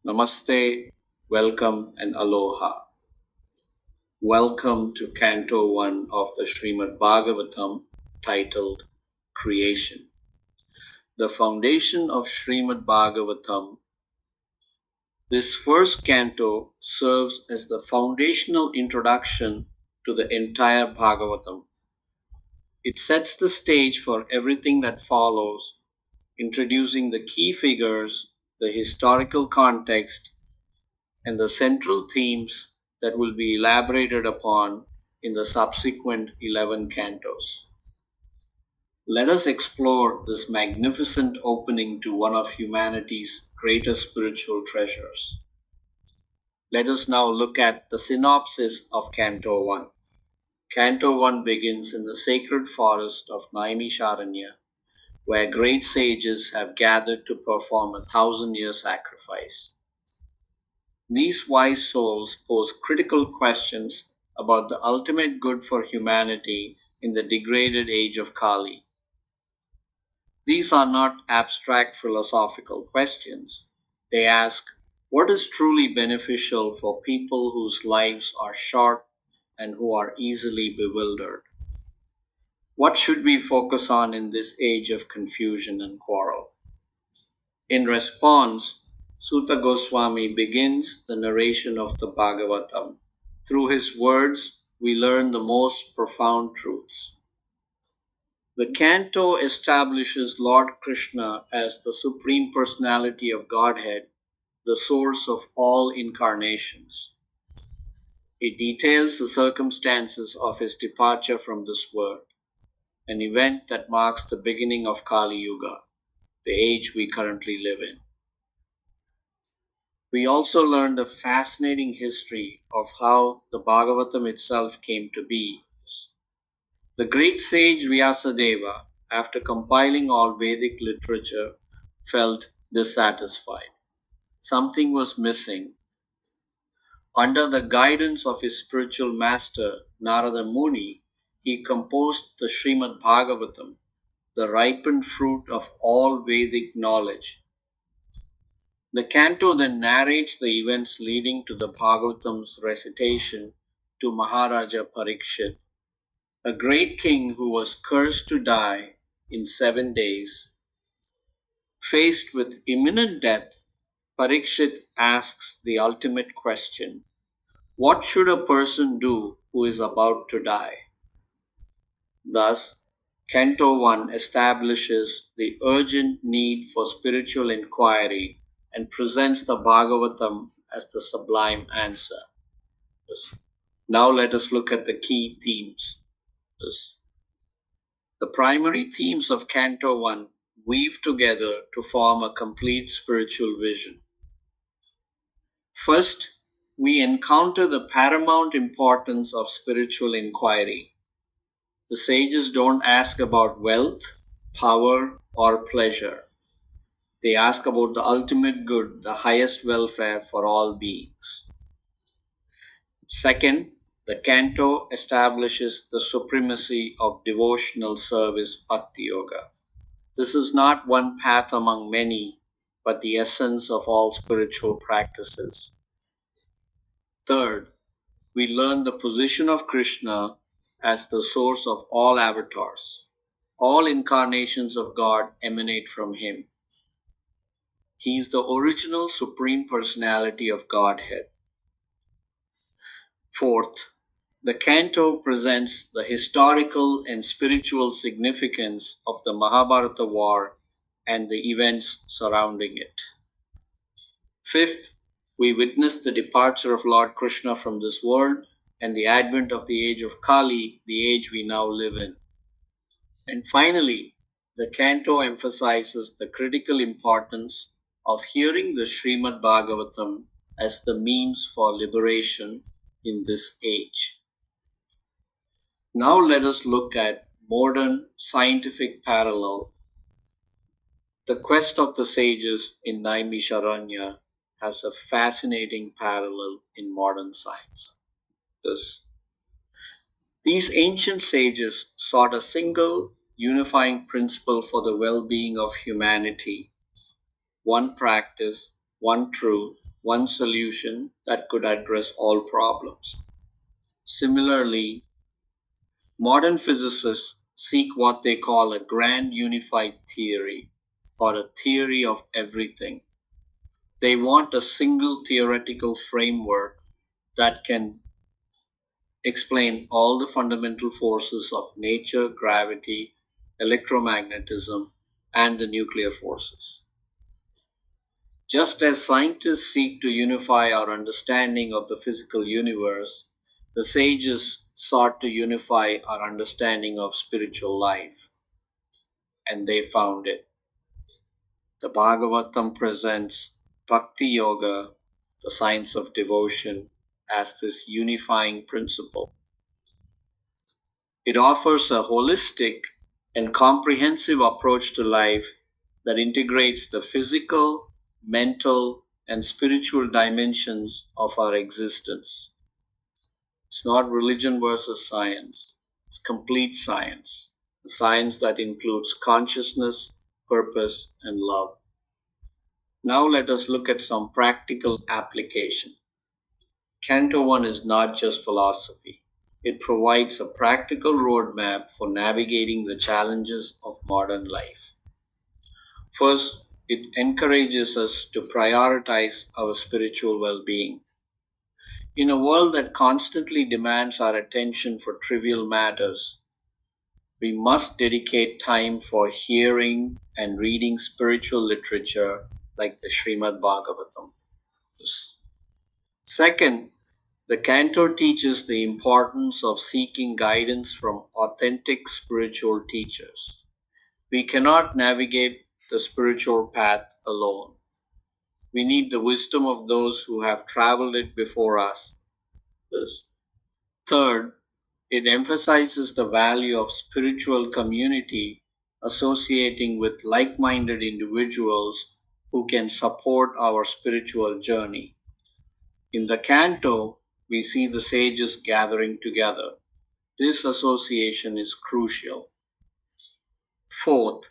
Namaste, welcome and aloha. Welcome to Canto 1 of the Srimad-Bhagavatam titled Creation. The foundation of Śrīmad-Bhāgavatam. This first canto serves as the foundational introduction to the entire Bhagavatam. It sets the stage for everything that follows, introducing the key figures, the historical context, and the central themes that will be elaborated upon in the subsequent 11 cantos. Let us explore this magnificent opening to one of humanity's greatest spiritual treasures. Let us now look at the synopsis of Canto 1. Canto 1 begins in the sacred forest of Naimisharanya, where great sages have gathered to perform a 1,000-year sacrifice. These wise souls pose critical questions about the ultimate good for humanity in the degraded age of Kali. These are not abstract philosophical questions. They ask, what is truly beneficial for people whose lives are short and who are easily bewildered? What should we focus on in this age of confusion and quarrel? In response, Suta Goswami begins the narration of the Bhagavatam. Through his words, we learn the most profound truths. The canto establishes Lord Krishna as the Supreme Personality of Godhead, the source of all incarnations. It details the circumstances of his departure from this world, an event that marks the beginning of Kali Yuga, the age we currently live in. We also learn the fascinating history of how the Bhagavatam itself came to be. The great sage Vyasadeva, after compiling all Vedic literature, felt dissatisfied. Something was missing. Under the guidance of his spiritual master, Narada Muni, he composed the Śrīmad-Bhāgavatam, the ripened fruit of all Vedic knowledge. The canto then narrates the events leading to the Bhagavatam's recitation to Maharaja Parikshit, a great king who was cursed to die in 7 days. Faced with imminent death, Parikshit asks the ultimate question: what should a person do who is about to die? Thus, Canto 1 establishes the urgent need for spiritual inquiry and presents the Bhagavatam as the sublime answer. Now let us look at the key themes. The primary themes of Canto 1 weave together to form a complete spiritual vision. First, we encounter the paramount importance of spiritual inquiry. The sages don't ask about wealth, power, or pleasure. They ask about the ultimate good, the highest welfare for all beings. Second, the canto establishes the supremacy of devotional service Bhakti Yoga. This is not one path among many, but the essence of all spiritual practices. Third, we learn the position of Krishna as the source of all avatars. All incarnations of God emanate from him. He is the original Supreme Personality of Godhead. Fourth, the canto presents the historical and spiritual significance of the Mahabharata war and the events surrounding it. Fifth, we witness the departure of Lord Krishna from this world and the advent of the age of Kali, the age we now live in. And finally, the canto emphasizes the critical importance of hearing the Śrīmad-Bhāgavatam as the means for liberation in this age. Now let us look at modern scientific parallel. The quest of the sages in Naimisharanya has a fascinating parallel in modern science. These ancient sages sought a single unifying principle for the well-being of humanity: one practice, one truth, one solution that could address all problems. Similarly, modern physicists seek what they call a grand unified theory, or a theory of everything. They want a single theoretical framework that can explain all the fundamental forces of nature, gravity, electromagnetism, and the nuclear forces. Just as scientists seek to unify our understanding of the physical universe, the sages sought to unify our understanding of spiritual life, and they found it. The Bhagavatam presents Bhakti Yoga, the science of devotion, as this unifying principle. It offers a holistic and comprehensive approach to life that integrates the physical, mental, and spiritual dimensions of our existence. It's not religion versus science, it's complete science, a science that includes consciousness, purpose, and love. Now let us look at some practical application. Canto 1 is not just philosophy. It provides a practical roadmap for navigating the challenges of modern life. First, it encourages us to prioritize our spiritual well-being. In a world that constantly demands our attention for trivial matters, we must dedicate time for hearing and reading spiritual literature like the Śrīmad-Bhāgavatam. Second, the Canto teaches the importance of seeking guidance from authentic spiritual teachers. We cannot navigate the spiritual path alone. We need the wisdom of those who have traveled it before us. Third, it emphasizes the value of spiritual community, associating with like-minded individuals who can support our spiritual journey. In the Canto, we see the sages gathering together. This association is crucial. Fourth,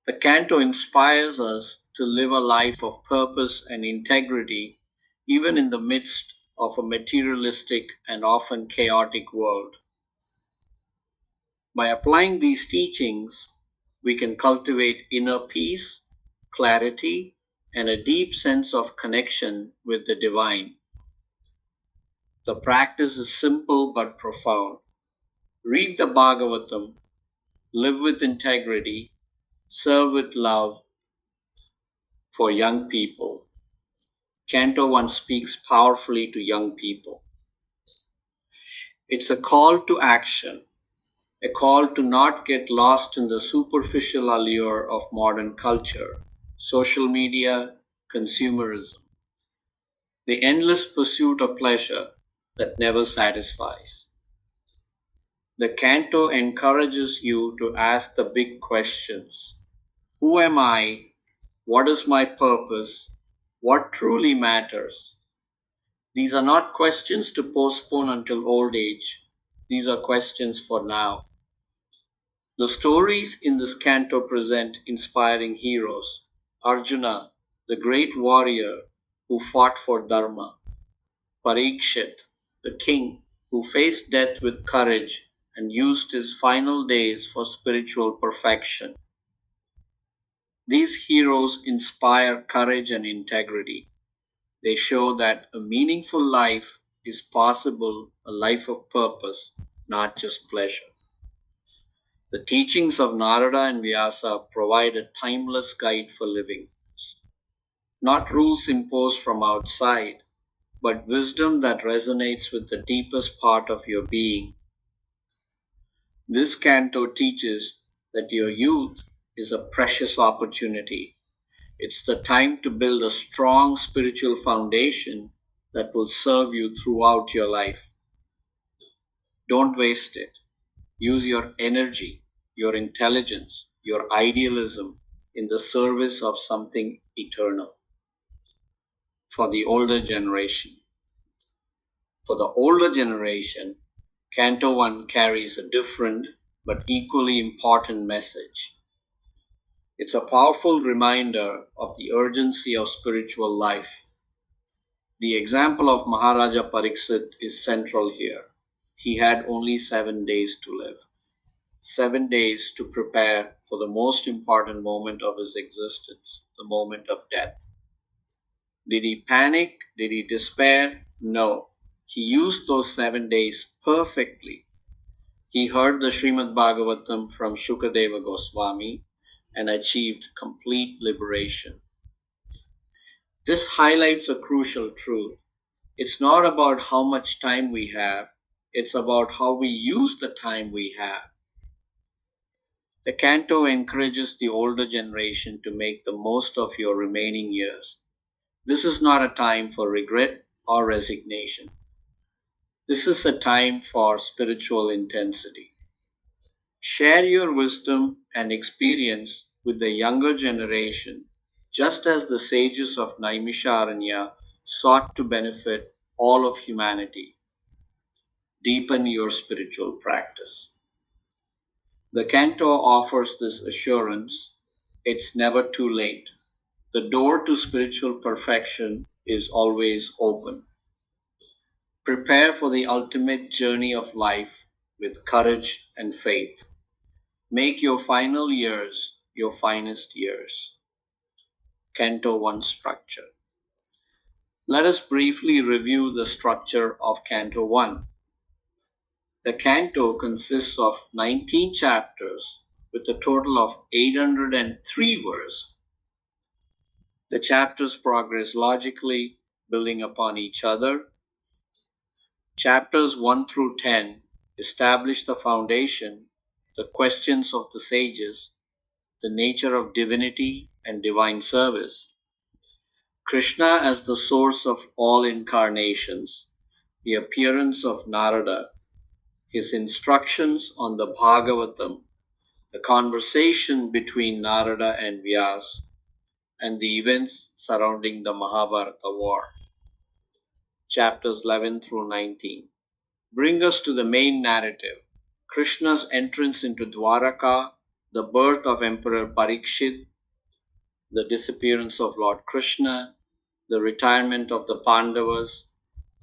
the Canto inspires us to live a life of purpose and integrity, even in the midst of a materialistic and often chaotic world. By applying these teachings, we can cultivate inner peace, clarity, and a deep sense of connection with the divine. The practice is simple but profound. Read the Bhagavatam, live with integrity, serve with love for young people. Canto 1 speaks powerfully to young people. It's a call to action, a call to not get lost in the superficial allure of modern culture, social media, consumerism, the endless pursuit of pleasure that never satisfies. The Canto encourages you to ask the big questions. Who am I? What is my purpose? What truly matters? These are not questions to postpone until old age. These are questions for now. The stories in this canto present inspiring heroes. Arjuna, the great warrior who fought for Dharma. Parikshit, the king who faced death with courage and used his final days for spiritual perfection. These heroes inspire courage and integrity. They show that a meaningful life is possible, a life of purpose, not just pleasure. The teachings of Narada and Vyasa provide a timeless guide for living. Not rules imposed from outside, but wisdom that resonates with the deepest part of your being. This canto teaches that your youth is a precious opportunity. It's the time to build a strong spiritual foundation that will serve you throughout your life. Don't waste it. Use your energy, your intelligence, your idealism in the service of something eternal. For the older generation. For the older generation, Canto 1 carries a different but equally important message. It's a powerful reminder of the urgency of spiritual life. The example of Maharaja Pariksit is central here. He had only 7 days to live. 7 days to prepare for the most important moment of his existence, the moment of death. Did he panic? Did he despair? No. He used those 7 days perfectly. He heard the Śrīmad-Bhāgavatam from Shukadeva Goswami and achieved complete liberation. This highlights a crucial truth. It's not about how much time we have, it's about how we use the time we have. The canto encourages the older generation to make the most of your remaining years. This is not a time for regret or resignation. This is a time for spiritual intensity. Share your wisdom and experience with the younger generation, just as the sages of Naimisharanya sought to benefit all of humanity. Deepen your spiritual practice. The canto offers this assurance: it's never too late. The door to spiritual perfection is always open. Prepare for the ultimate journey of life with courage and faith. Make your final years your finest years. Canto 1 structure. Let us briefly review the structure of Canto 1. The canto consists of 19 chapters with a total of 803 verses. The chapters progress logically, building upon each other. Chapters 1 through 10 establish the foundation, the questions of the sages, the nature of divinity and divine service, Krishna as the source of all incarnations, the appearance of Narada, his instructions on the Bhagavatam, the conversation between Narada and Vyas, and the events surrounding the Mahabharata war. Chapters 11 through 19 bring us to the main narrative: Krishna's entrance into Dwaraka, the birth of Emperor Parikshit, the disappearance of Lord Krishna, the retirement of the Pandavas,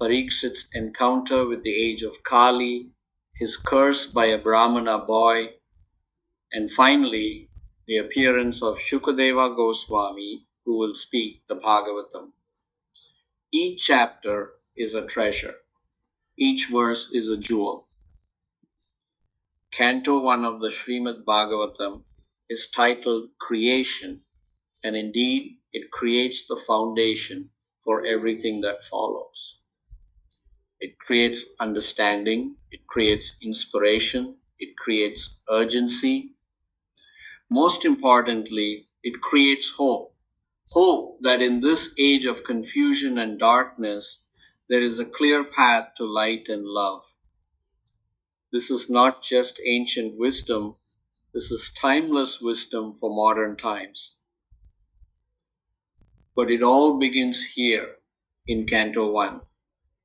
Parikshit's encounter with the age of Kali, his curse by a Brahmana boy, and finally, the appearance of Shukadeva Goswami, who will speak the Bhagavatam. Each chapter is a treasure. Each verse is a jewel. Canto 1 of the Śrīmad-Bhāgavatam is titled Creation, and indeed it creates the foundation for everything that follows. It creates understanding, it creates inspiration, it creates urgency. Most importantly, it creates hope. Hope that in this age of confusion and darkness, there is a clear path to light and love. This is not just ancient wisdom, this is timeless wisdom for modern times. But it all begins here in Canto 1,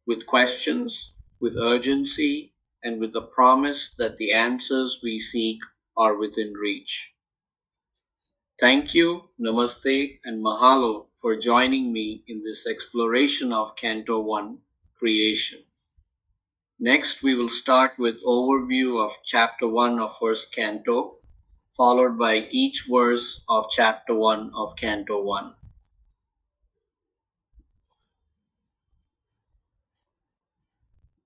with questions, with urgency, and with the promise that the answers we seek are within reach. Thank you, Namaste, and Mahalo for joining me in this exploration of Canto 1, Creation. Next, we will start with overview of Chapter 1 of First Canto, followed by each verse of Chapter 1 of Canto 1.